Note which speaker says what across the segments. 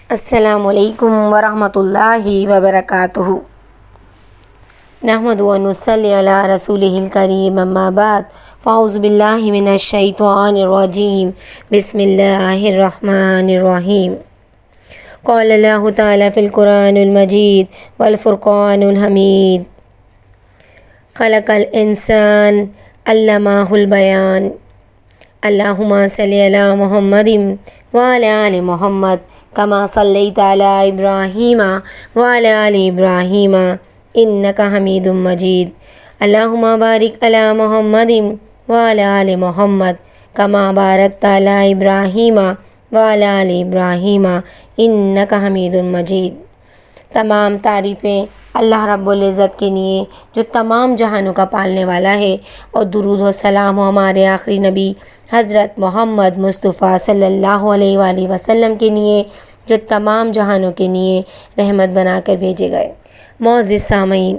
Speaker 1: السلام علیکم ورحمۃ اللہ وبرکاتہ۔ نحمد و نصلی علی رسولہ الکریم، اما بعد، فاعوذ باللہ من الشیطان الرجیم، بسم اللہ الرحمن الرحیم۔ قال اللہ تعالیٰ فی القرآن المجید والفرقان الحمید، خلق الانسان علمہ البیان۔ اللہم صلی علی محمد وعلی آل محمد کما صلیت علی ابراہیم وعلی آل ابراہیم انک حمید مجید۔ اللہم بارک علی محمد وعلی آل محمد کما بارکت علی ابراہیم وعلی آل ابراہیم انک حمید مجید۔ تمام تعریفیں اللہ رب العزت کے لیے جو تمام جہانوں کا پالنے والا ہے، اور درود و سلام ہمارے آخری نبی حضرت محمد مصطفیٰ صلی اللہ علیہ وآلہ وسلم کے لیے جو تمام جہانوں کے لیے رحمت بنا کر بھیجے گئے۔ معزز سامعین،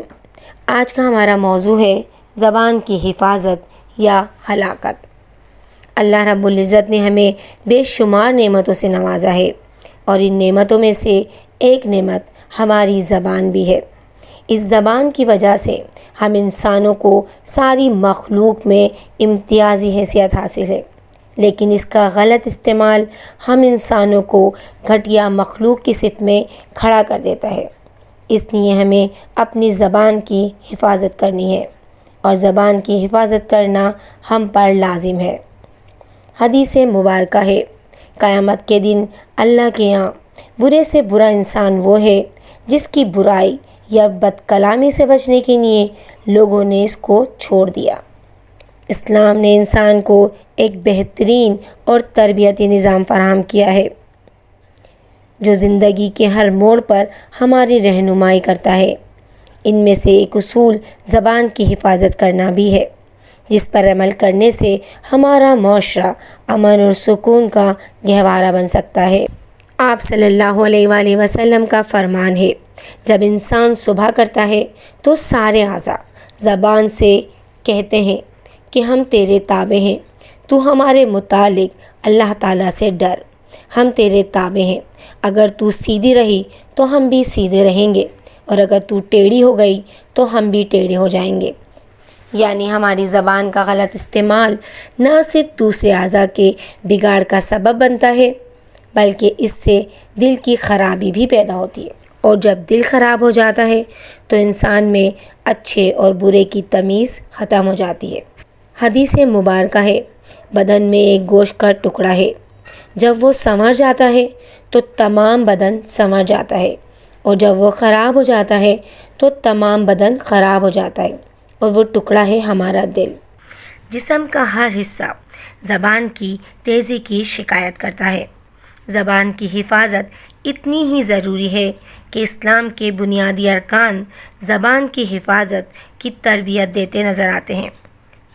Speaker 1: آج کا ہمارا موضوع ہے زبان کی حفاظت یا ہلاکت۔ اللہ رب العزت نے ہمیں بے شمار نعمتوں سے نوازا ہے، اور ان نعمتوں میں سے ایک نعمت ہماری زبان بھی ہے۔ اس زبان کی وجہ سے ہم انسانوں کو ساری مخلوق میں امتیازی حیثیت حاصل ہے، لیکن اس کا غلط استعمال ہم انسانوں کو گھٹیا مخلوق کی صف میں کھڑا کر دیتا ہے۔ اس لیے ہمیں اپنی زبان کی حفاظت کرنی ہے، اور زبان کی حفاظت کرنا ہم پر لازم ہے۔ حدیث مبارکہ ہے، قیامت کے دن اللہ کے یہاں برے سے برا انسان وہ ہے جس کی برائی یا بد کلامی سے بچنے کے لیے لوگوں نے اس کو چھوڑ دیا۔ اسلام نے انسان کو ایک بہترین اور تربیتی نظام فراہم کیا ہے جو زندگی کے ہر موڑ پر ہماری رہنمائی کرتا ہے۔ ان میں سے ایک اصول زبان کی حفاظت کرنا بھی ہے، جس پر عمل کرنے سے ہمارا معاشرہ امن اور سکون کا گہوارہ بن سکتا ہے۔ آپ صلی اللہ علیہ وآلہ وسلم کا فرمان ہے، جب انسان صبح کرتا ہے تو سارے اعضاء زبان سے کہتے ہیں کہ ہم تیرے تابع ہیں، تو ہمارے متعلق اللہ تعالیٰ سے ڈر، ہم تیرے تابع ہیں، اگر تو سیدھی رہی تو ہم بھی سیدھے رہیں گے، اور اگر تو ٹیڑھی ہو گئی تو ہم بھی ٹیڑھے ہو جائیں گے۔ یعنی ہماری زبان کا غلط استعمال نہ صرف دوسرے اعضاء کے بگاڑ کا سبب بنتا ہے، بلکہ اس سے دل کی خرابی بھی پیدا ہوتی ہے، اور جب دل خراب ہو جاتا ہے تو انسان میں اچھے اور برے کی تمیز ختم ہو جاتی ہے۔ حدیث مبارکہ ہے، بدن میں ایک گوشت کا ٹکڑا ہے، جب وہ سنور جاتا ہے تو تمام بدن سنور جاتا ہے، اور جب وہ خراب ہو جاتا ہے تو تمام بدن خراب ہو جاتا ہے، اور وہ ٹکڑا ہے ہمارا دل۔ جسم کا ہر حصہ زبان کی تیزی کی شکایت کرتا ہے۔ زبان کی حفاظت اتنی ہی ضروری ہے کہ اسلام کے بنیادی ارکان زبان کی حفاظت کی تربیت دیتے نظر آتے ہیں،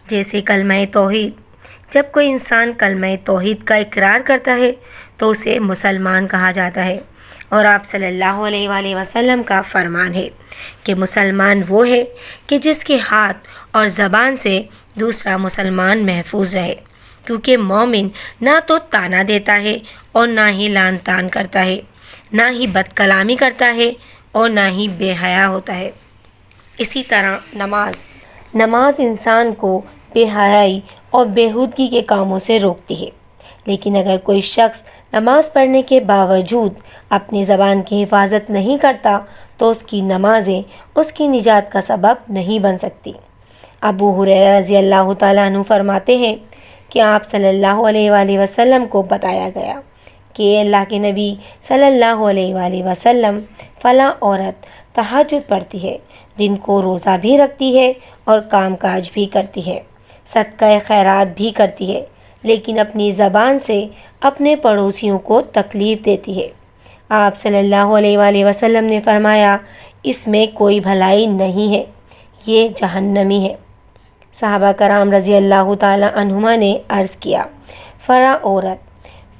Speaker 1: جیسے کلمہ توحید۔ جب کوئی انسان کلمہ توحید کا اقرار کرتا ہے تو اسے مسلمان کہا جاتا ہے، اور آپ صلی اللہ علیہ وآلہ وسلم کا فرمان ہے کہ مسلمان وہ ہے کہ جس کے ہاتھ اور زبان سے دوسرا مسلمان محفوظ رہے، کیونکہ مومن نہ تو طعنہ دیتا ہے اور نہ ہی لعن طعن کرتا ہے، نہ ہی بد کلامی کرتا ہے اور نہ ہی بے حیا ہوتا ہے۔ اسی طرح نماز انسان کو بے حیائی اور بےہودگی کے کاموں سے روکتی ہے، لیکن اگر کوئی شخص نماز پڑھنے کے باوجود اپنی زبان کی حفاظت نہیں کرتا تو اس کی نمازیں اس کی نجات کا سبب نہیں بن سکتی۔ ابو ہریرہ رضی اللہ تعالیٰ عنہ فرماتے ہیں کہ آپ صلی اللہ علیہ وآلہ وسلم کو بتایا گیا کہ اللہ کے نبی صلی اللہ علیہ وآلہ وسلم فلاں عورت تہجد پڑھتی ہے، دن کو روزہ بھی رکھتی ہے اور کام کاج بھی کرتی ہے، صدقہ خیرات بھی کرتی ہے، لیکن اپنی زبان سے اپنے پڑوسیوں کو تکلیف دیتی ہے۔ آپ صلی اللہ علیہ وآلہ وسلم نے فرمایا، اس میں کوئی بھلائی نہیں ہے، یہ جہنمی ہے۔ صحابہ کرام رضی اللہ تعالی عنہما نے عرض کیا، فلاں عورت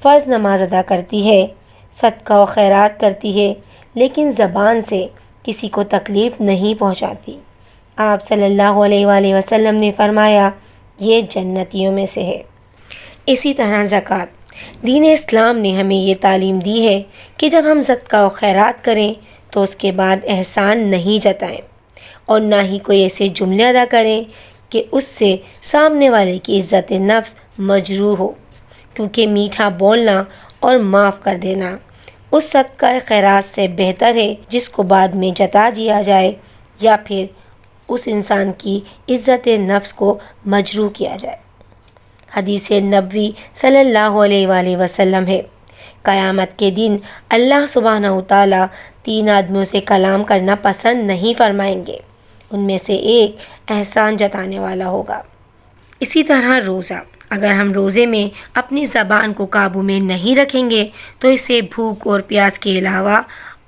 Speaker 1: فرض نماز ادا کرتی ہے، صدقہ و خیرات کرتی ہے، لیکن زبان سے کسی کو تکلیف نہیں پہنچاتی۔ آپ صلی اللہ علیہ وآلہ وسلم نے فرمایا، یہ جنتیوں میں سے ہے۔ اسی طرح زکوٰۃ دین اسلام نے ہمیں یہ تعلیم دی ہے کہ جب ہم صدقہ و خیرات کریں تو اس کے بعد احسان نہیں جتائیں اور نہ ہی کوئی ایسے جملے ادا کریں کہ اس سے سامنے والے کی عزت نفس مجروح ہو، کیونکہ میٹھا بولنا اور معاف کر دینا اس صدقہ خیرات سے بہتر ہے جس کو بعد میں جتا دیا جائے یا پھر اس انسان کی عزت نفس کو مجروح کیا جائے۔ حدیث نبوی صلی اللہ علیہ وآلہ وسلم ہے، قیامت کے دن اللہ سبحانہ وتعالی 3 آدمیوں سے کلام کرنا پسند نہیں فرمائیں گے، ان میں سے ایک احسان جتانے والا ہوگا۔ اسی طرح روزہ، اگر ہم روزے میں اپنی زبان کو قابو میں نہیں رکھیں گے تو اسے بھوک اور پیاس کے علاوہ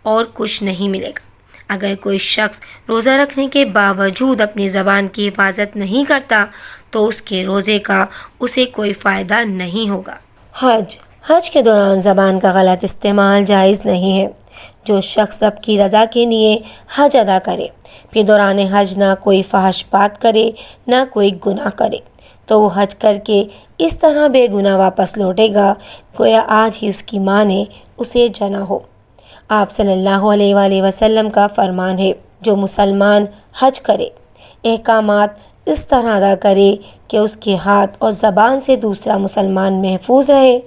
Speaker 1: اور کچھ نہیں ملے گا۔ اگر کوئی شخص روزہ رکھنے کے باوجود اپنی زبان کی حفاظت نہیں کرتا تو اس کے روزے کا اسے کوئی فائدہ نہیں ہوگا۔ حج کے دوران زبان کا غلط استعمال جائز نہیں ہے۔ جو شخص رب کی رضا کے لیے حج ادا کرے پھر دوران حج نہ کوئی فحش بات کرے نہ کوئی گناہ کرے تو وہ حج کر کے اس طرح بے گناہ واپس لوٹے گا گویا آج ہی اس کی ماں نے اسے جنا ہو۔ آپ صلی اللہ علیہ وآلہ وسلم کا فرمان ہے، جو مسلمان حج کرے احکامات اس طرح ادا کرے کہ اس کے ہاتھ اور زبان سے دوسرا مسلمان محفوظ رہے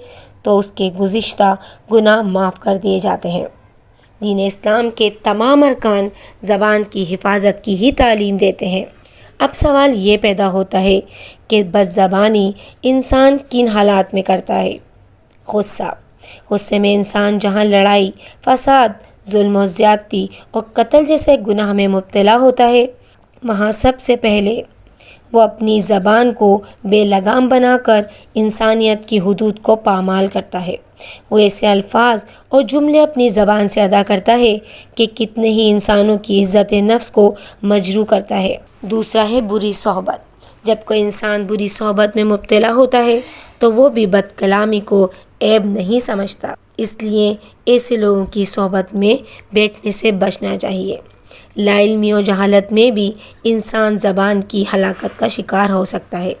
Speaker 1: تو اس کے گزشتہ گناہ معاف کر دیے جاتے ہیں۔ دین اسلام کے تمام ارکان زبان کی حفاظت کی ہی تعلیم دیتے ہیں۔ اب سوال یہ پیدا ہوتا ہے کہ بد زبانی انسان کن حالات میں کرتا ہے؟ غصے میں انسان جہاں لڑائی، فساد، ظلم و زیادتی اور قتل جیسے گناہ میں مبتلا ہوتا ہے وہاں سب سے پہلے وہ اپنی زبان کو بے لگام بنا کر انسانیت کی حدود کو پامال کرتا ہے۔ وہ ایسے الفاظ اور جملے اپنی زبان سے ادا کرتا ہے کہ کتنے ہی انسانوں کی عزت نفس کو مجروح کرتا ہے۔ دوسرا ہے بری صحبت۔ جب کوئی انسان بری صحبت میں مبتلا ہوتا ہے تو وہ بھی بد کلامی کو عیب نہیں سمجھتا، اس لیے ایسے لوگوں کی صحبت میں بیٹھنے سے بچنا چاہیے۔ لا علمی و جہالت میں بھی انسان زبان کی ہلاکت کا شکار ہو سکتا ہے۔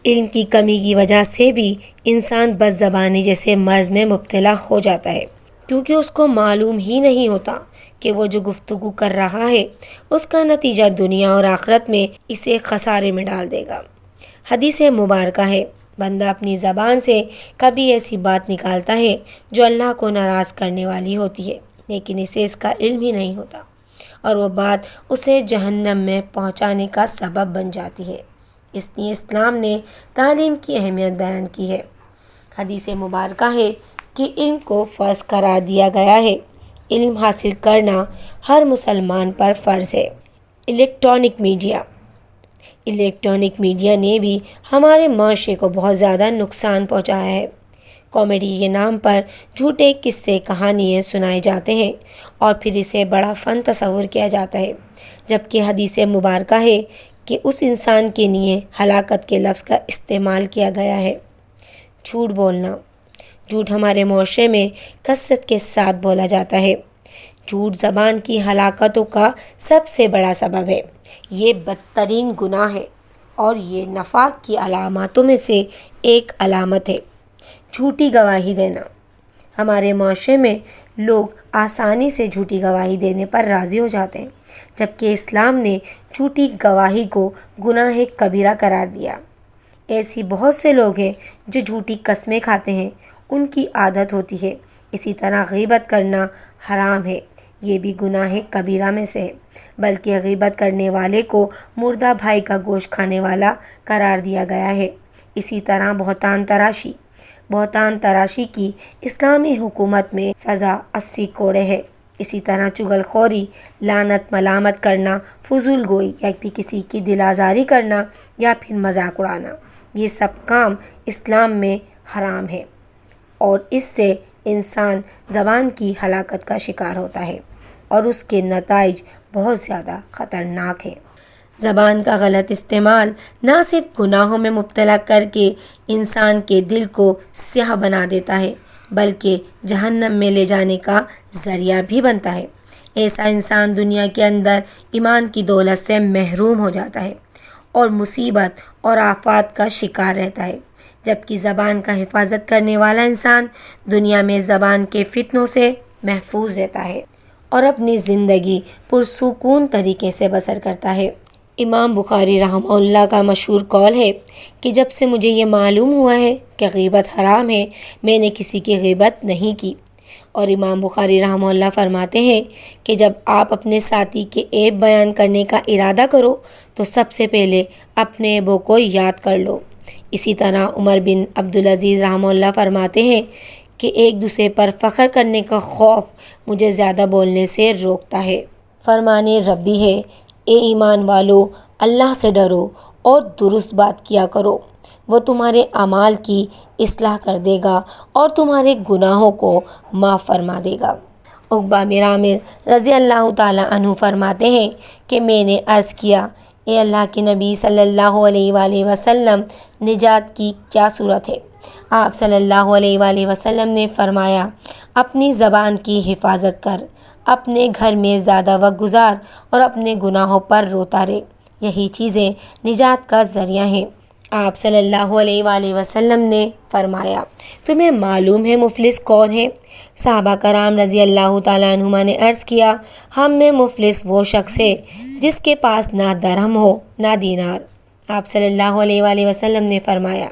Speaker 1: علم کی کمی کی وجہ سے بھی انسان بد زبانی جیسے مرض میں مبتلا ہو جاتا ہے، کیونکہ اس کو معلوم ہی نہیں ہوتا کہ وہ جو گفتگو کر رہا ہے اس کا نتیجہ دنیا اور آخرت میں اسے خسارے میں ڈال دے گا۔ حدیث مبارکہ ہے، بندہ اپنی زبان سے کبھی ایسی بات نکالتا ہے جو اللہ کو ناراض کرنے والی ہوتی ہے، لیکن اسے اس کا علم ہی نہیں ہوتا اور وہ بات اسے جہنم میں پہنچانے کا سبب بن جاتی ہے۔ اس لیے اسلام نے تعلیم کی اہمیت بیان کی ہے۔ حدیث مبارکہ ہے کہ علم کو فرض قرار دیا گیا ہے۔ علم حاصل کرنا ہر مسلمان پر فرض ہے۔ الیکٹرانک میڈیا نے بھی ہمارے معاشرے کو بہت زیادہ نقصان پہنچایا ہے۔ کامیڈی کے نام پر جھوٹے قصے کہانیاں سنائے جاتے ہیں اور پھر اسے بڑا فن تصور کیا جاتا ہے، جبکہ حدیث مبارکہ ہے کہ اس انسان کے لیے ہلاکت کے لفظ کا استعمال کیا گیا ہے۔ جھوٹ بولنا، جھوٹ ہمارے معاشرے میں کثرت کے ساتھ بولا جاتا ہے۔ جھوٹ زبان کی ہلاکتوں کا سب سے بڑا سبب ہے۔ یہ بدترین گناہ ہے اور یہ نفاق کی علاماتوں میں سے ایک علامت ہے۔ جھوٹی گواہی دینا، ہمارے معاشرے میں لوگ آسانی سے جھوٹی گواہی دینے پر راضی ہو جاتے ہیں، جبکہ اسلام نے جھوٹی گواہی کو گناہ کبیرہ قرار دیا۔ ایسی بہت سے لوگ ہیں جو جھوٹی قسمیں کھاتے ہیں، ان کی عادت ہوتی ہے۔ اسی طرح غیبت کرنا حرام ہے، یہ بھی گناہ کبیرہ میں سے ہے، بلکہ غیبت کرنے والے کو مردہ بھائی کا گوشت کھانے والا قرار دیا گیا ہے۔ اسی طرح بہتان تراشی کی اسلامی حکومت میں سزا 80 کوڑے ہے۔ اسی طرح چغل خوری، لعنت ملامت کرنا، فضول گوئی یا پھر کسی کی دل آزاری کرنا یا پھر مذاق اڑانا، یہ سب کام اسلام میں حرام ہے اور اس سے انسان زبان کی ہلاکت کا شکار ہوتا ہے اور اس کے نتائج بہت زیادہ خطرناک ہیں۔ زبان کا غلط استعمال نہ صرف گناہوں میں مبتلا کر کے انسان کے دل کو سیاہ بنا دیتا ہے بلکہ جہنم میں لے جانے کا ذریعہ بھی بنتا ہے۔ ایسا انسان دنیا کے اندر ایمان کی دولت سے محروم ہو جاتا ہے اور مصیبت اور آفات کا شکار رہتا ہے۔ جبکہ زبان کا حفاظت کرنے والا انسان دنیا میں زبان کے فتنوں سے محفوظ رہتا ہے اور اپنی زندگی پرسکون طریقے سے بسر کرتا ہے۔ امام بخاری رحمہ اللہ کا مشہور قول ہے کہ جب سے مجھے یہ معلوم ہوا ہے کہ غیبت حرام ہے، میں نے کسی کی غیبت نہیں کی۔ اور امام بخاری رحمہ اللہ فرماتے ہیں کہ جب آپ اپنے ساتھی کے عیب بیان کرنے کا ارادہ کرو تو سب سے پہلے اپنے عیبوں کو یاد کر لو۔ اسی طرح عمر بن عبدالعزیز رحمہ اللہ فرماتے ہیں کہ ایک دوسرے پر فخر کرنے کا خوف مجھے زیادہ بولنے سے روکتا ہے۔ فرمانے ربی ہے، اے ایمان والو، اللہ سے ڈرو اور درست بات کیا کرو، وہ تمہارے اعمال کی اصلاح کر دے گا اور تمہارے گناہوں کو معاف فرما دے گا۔ عقبہ بن عامر رضی اللہ تعالیٰ عنہ فرماتے ہیں کہ میں نے عرض کیا، اے اللہ کے نبی صلی اللہ علیہ وآلہ وسلم، نجات کی کیا صورت ہے؟ آپ صلی اللہ علیہ وآلہ وسلم نے فرمایا، اپنی زبان کی حفاظت کر، اپنے گھر میں زیادہ وقت گزار اور اپنے گناہوں پر روتا رہے، یہی چیزیں نجات کا ذریعہ ہیں۔ آپ صلی اللہ علیہ وآلہ وسلم نے فرمایا، تمہیں معلوم ہے مفلس کون ہے؟ صحابہ کرام رضی اللہ تعالیٰ عنہما نے عرض کیا، ہم میں مفلس وہ شخص ہے جس کے پاس نہ درہم ہو نہ دینار۔ آپ صلی اللہ علیہ وآلہ وسلم نے فرمایا،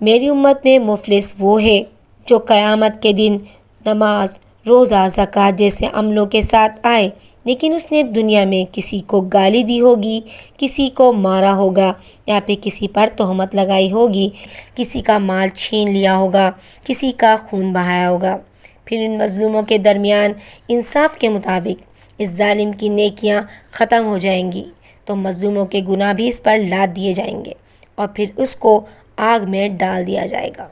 Speaker 1: میری امت میں مفلس وہ ہے جو قیامت کے دن نماز، روزہ، زکوٰۃ جیسے عملوں کے ساتھ آئے، لیکن اس نے دنیا میں کسی کو گالی دی ہوگی، کسی کو مارا ہوگا یا پھر کسی پر تہمت لگائی ہوگی، کسی کا مال چھین لیا ہوگا، کسی کا خون بہایا ہوگا۔ پھر ان مظلوموں کے درمیان انصاف کے مطابق اس ظالم کی نیکیاں ختم ہو جائیں گی تو مظلوموں کے گناہ بھی اس پر لاد دیے جائیں گے اور پھر اس کو آگ میں ڈال دیا جائے گا۔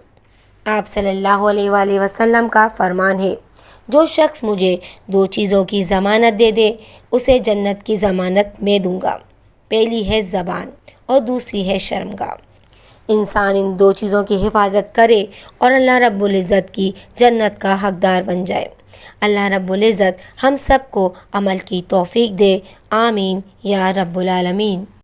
Speaker 1: آپ صلی اللہ علیہ وآلہ وسلم کا فرمان ہے، جو شخص مجھے دو چیزوں کی ضمانت دے دے اسے جنت کی ضمانت میں دوں گا، پہلی ہے زبان اور دوسری ہے شرمگاہ۔ انسان ان دو چیزوں کی حفاظت کرے اور اللہ رب العزت کی جنت کا حقدار بن جائے۔ اللہ رب العزت ہم سب کو عمل کی توفیق دے، آمین یا رب العالمین۔